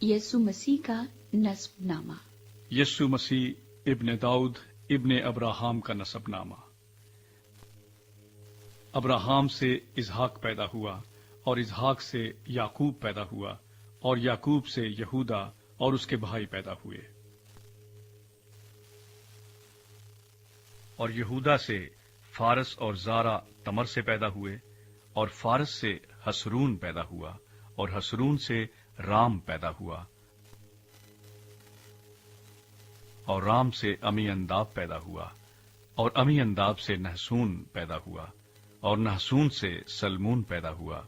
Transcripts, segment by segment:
यीशु मसीह का नस्बनामा। यीशु मसीह इब्न दाऊद इब्न अब्राहम का नसबनामा। अब्राहम से इसहाक पैदा हुआ और इसहाक से याकूब पैदा हुआ और याकूब से यहूदा और उसके भाई पैदा हुए और यहूदा से फारस और जारा तमर से पैदा हुए और फारस से हसरून पैदा हुआ और हसरून से राम पैदा हुआ और राम से अमीअंदाब पैदा हुआ और अमीअंदाब से नहसून पैदा हुआ और नहसून से सलमून पैदा हुआ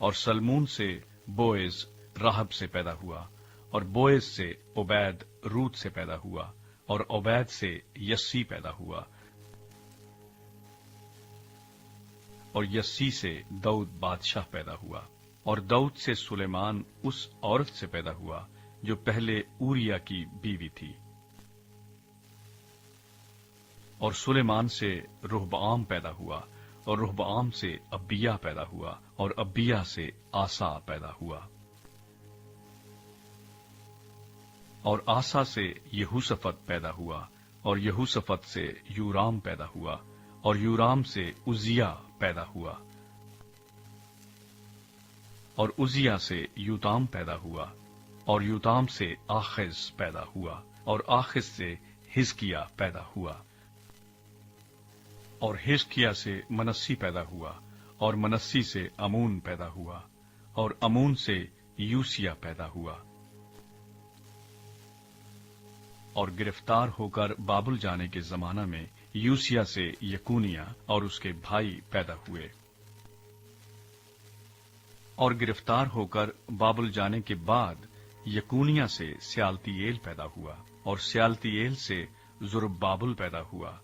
और सलमून से बोएज राहब से पैदा हुआ और बोएज से ओबैद रूत से पैदा हुआ और ओबैद से यस्सी पैदा हुआ और यस्सी से दाऊद बादशाह पैदा हुआ और दाऊद से सुलेमान उस औरत से पैदा हुआ जो पहले ऊरिया की बीवी थी और सुलेमान से रुहबाम पैदा हुआ और रुहबाम से अब्बिया पैदा हुआ और अब्बिया से आसा पैदा हुआ और आसा से यहूसफत पैदा हुआ और यहूसफत से यूराम पैदा हुआ और यूराम से उजिया पैदा हुआ और उजिया से यूताम पैदा हुआ और यूताम से आखिज पैदा हुआ और आखिज से हिजकिया पैदा हुआ और हिजकिया से मनस्सी पैदा हुआ और मनस्सी से अमून पैदा हुआ और अमून से यूसिया पैदा हुआ और गिरफ्तार होकर बाबुल जाने के जमाना में यूसिया से यकूनिया और उसके भाई पैदा हुए और गिरफ्तार होकर बाबुल जाने के बाद यकूनिया से स्यालतीएल पैदा हुआ और स्यालतीएल से जुरब्बाबुल पैदा हुआ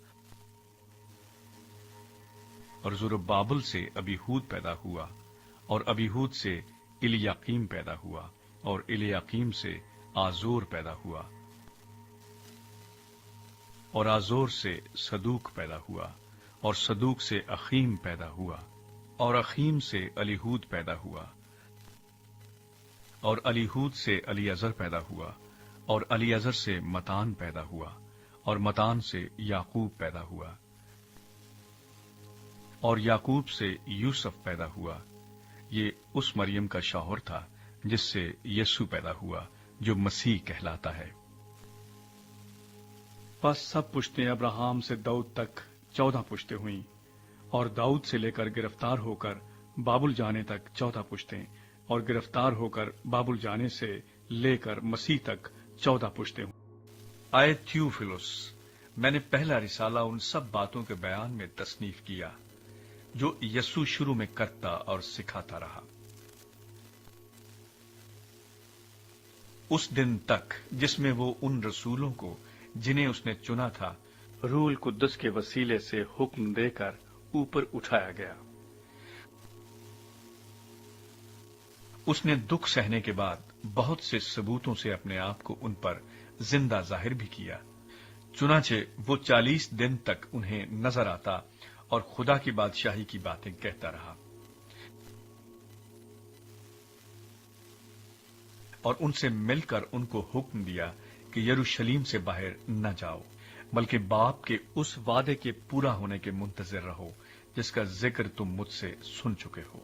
और जुरब्बाबुल से अबीहूद पैदा हुआ और अबीहूद से इलियाकीम पैदा हुआ और इलियाकीम से आजोर पैदा हुआ और आजोर से सदूक पैदा हुआ और सदूक से अखीम पैदा हुआ और अखीम से अलीहूद पैदा हुआ और अलीहूद से अलीअजर पैदा हुआ और अलीअजर से मतान पैदा हुआ और मतान से याकूब पैदा हुआ और याकूब से यूसुफ पैदा हुआ। ये उस मरियम का शौहर था जिससे यीशु पैदा हुआ जो मसीह कहलाता है। बस सब पुश्तें अब्राहम से दाऊद तक 14 पुश्तें हुईं और दाऊद से लेकर गिरफ्तार होकर बाबुल जाने तक 14 पुश्तें और गिरफ्तार होकर बाबुल जाने से लेकर मसीह तक 14 पुश्तें हुईं। आए थियोफिलुस, मैंने पहला रिसाला उन सब बातों के बयान में तसनीफ किया जो यीशु शुरू में करता और सिखाता रहा, उस दिन तक जिसमें वो उन रसूलों को जिन्हें उसने चुना था रूल कुद्दस के वसीले से हुक्म देकर ऊपर उठाया गया। उसने दुख सहने के बाद बहुत से सबूतों से अपने आप को उन पर जिंदा जाहिर भी किया, चुनाचे वो 40 दिन तक उन्हें नजर आता और खुदा की बादशाही की बातें कहता रहा और उनसे मिलकर उनको हुक्म दिया कि यरूशलेम से बाहर न जाओ, बल्कि बाप के उस वादे के पूरा होने के मुंतजिर रहो जिसका जिक्र तुम मुझसे सुन चुके हो,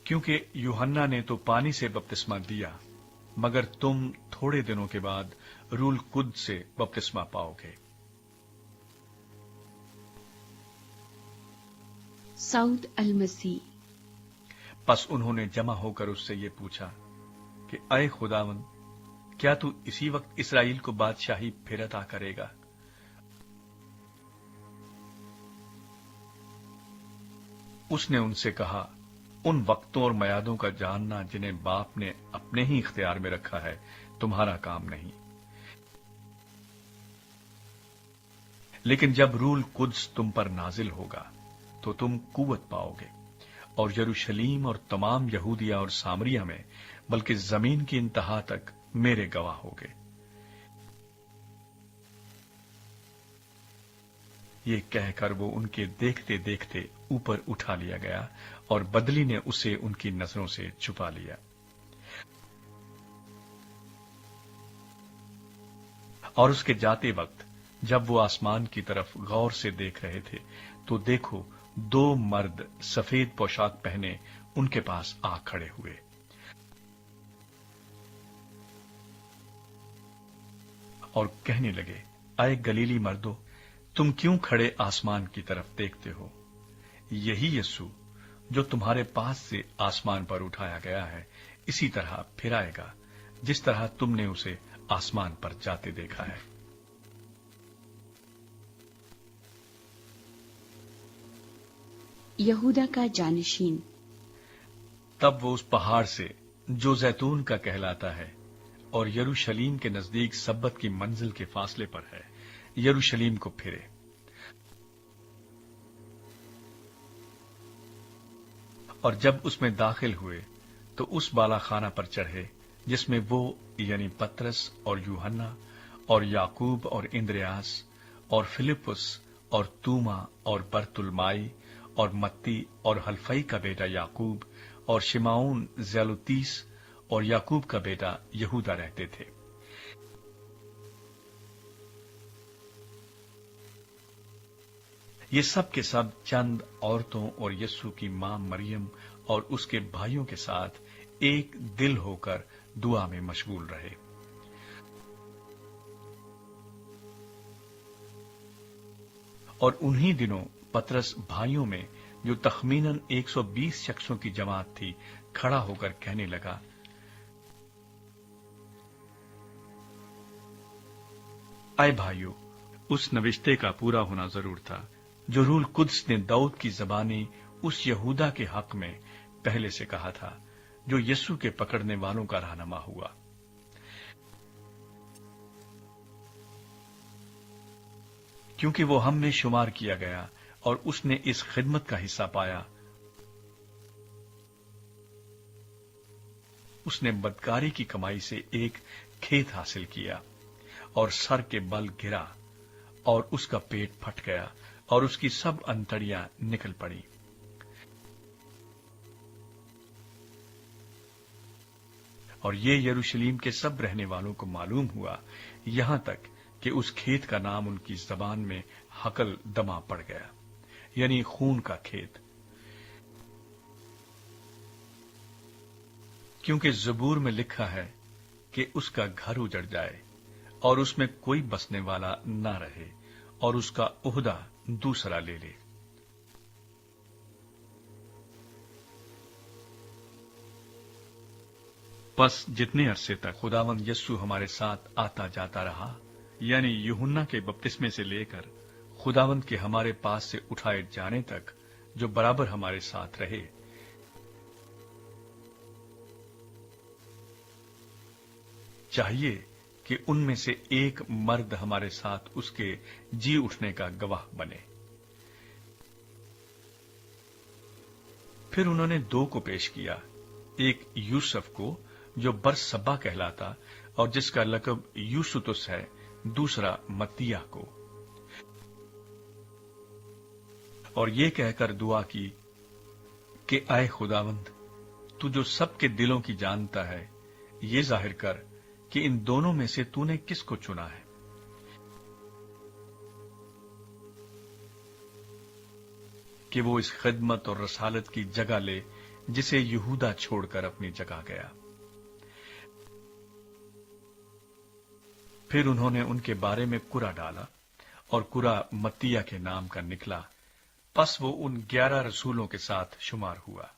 क्योंकि यूहन्ना ने तो पानी से बपतिस्मा दिया, मगर तुम थोड़े दिनों के बाद रूल कुद से बपतिस्मा पाओगे। सऊद अल-मसीह। बस उन्होंने जमा होकर उससे ये पूछा कि अय खुदावन, क्या तू इसी वक्त इस्राएल को बादशाही फिर अता करेगा? उसने उनसे कहा, उन वक्तों और मयादों का जानना जिन्हें बाप ने अपने ही इख्तियार में रखा है तुम्हारा काम नहीं, लेकिन जब रूल कुद्स तुम पर नाजिल होगा तो तुम कुव्वत पाओगे और यरूशलेम और तमाम यहूदिया और सामरिया में, बल्कि जमीन की इंतहा तक मेरे गवाह होगे। ये कहकर वो उनके देखते देखते ऊपर उठा लिया गया और बदली ने उसे उनकी नजरों से छुपा लिया। और उसके जाते वक्त जब वो आसमान की तरफ गौर से देख रहे थे तो देखो, 2 मर्द सफेद पोशाक पहने उनके पास आ खड़े हुए। और कहने लगे, आए गलीली मर्दों, तुम क्यों खड़े आसमान की तरफ देखते हो? यही यीशु जो तुम्हारे पास से आसमान पर उठाया गया है, इसी तरह फिर आएगा जिस तरह तुमने उसे आसमान पर जाते देखा है। यहूदा का जानशीन। तब वो उस पहाड़ से जो जैतून का कहलाता है और यरूशलेम के नजदीक सब्बत की मंजिल के फासले पर है, यरूशलेम को फिरे। और जब उसमें दाखिल हुए तो उस बालाखाना पर चढ़े जिसमें वो यानी पतरस और यूहन्ना और याकूब और इंद्रियास और फिलिपुस और तूमा और बरतुलमाई और मत्ती और हल्फई का बेटा याकूब और शिमाउन ज़ेलोतीस और याकूब का बेटा यहूदा रहते थे। ये सब के सब चंद औरतों और यीशु की मां मरियम और उसके भाइयों के साथ एक दिल होकर दुआ में मशगूल रहे। और उन्हीं दिनों पतरस भाइयों में जो तखमीनन 120 शख्सों की जमात थी खड़ा होकर कहने लगा, आए भाइयों, उस नविश्ते का पूरा होना जरूर था जो रूल कुद्स ने दाऊद की ज़बानी उस यहूदा के हक में पहले से कहा था, जो यीशु के पकड़ने वालों का रहनुमा हुआ। क्योंकि वो हम में शुमार किया गया और उसने इस खिदमत का हिस्सा पाया। उसने बदकारी की कमाई से एक खेत हासिल किया और सर के बल गिरा और उसका पेट फट गया और उसकी सब अंतड़ियां निकल पड़ी। और ये यरूशलेम के सब रहने वालों को मालूम हुआ, यहां तक कि उस खेत का नाम उनकी जबान में हकल दमा पड़ गया, यानी खून का खेत। क्योंकि ज़बूर में लिखा है कि उसका घर उजड़ जाए और उसमें कोई बसने वाला न रहे और उसका ओहदा दूसरा ले ले। बस जितने अरसे तक खुदावंद यीशु हमारे साथ आता जाता रहा, यानी यूहन्ना के बपतिस्मे से लेकर खुदावंद के हमारे पास से उठाए जाने तक जो बराबर हमारे साथ रहे, चाहिए कि उनमें से एक मर्द हमारे साथ उसके जी उठने का गवाह बने। फिर उन्होंने 2 को पेश किया, एक यूसुफ को जो बरसब्बा कहलाता और जिसका लकब यूसुतुस है, दूसरा मत्तिया को। और ये कहकर दुआ की कि आए खुदावंद, तू जो सबके दिलों की जानता है, ये जाहिर कर कि इन दोनों में से तूने किसको चुना है, कि वो इस खिदमत और रसालत की जगह ले जिसे यहूदा छोड़कर अपनी जगह गया। फिर उन्होंने उनके बारे में कुरा डाला और कुरा मत्तिया के नाम का निकला। पस वो उन 11 रसूलों के साथ शुमार हुआ।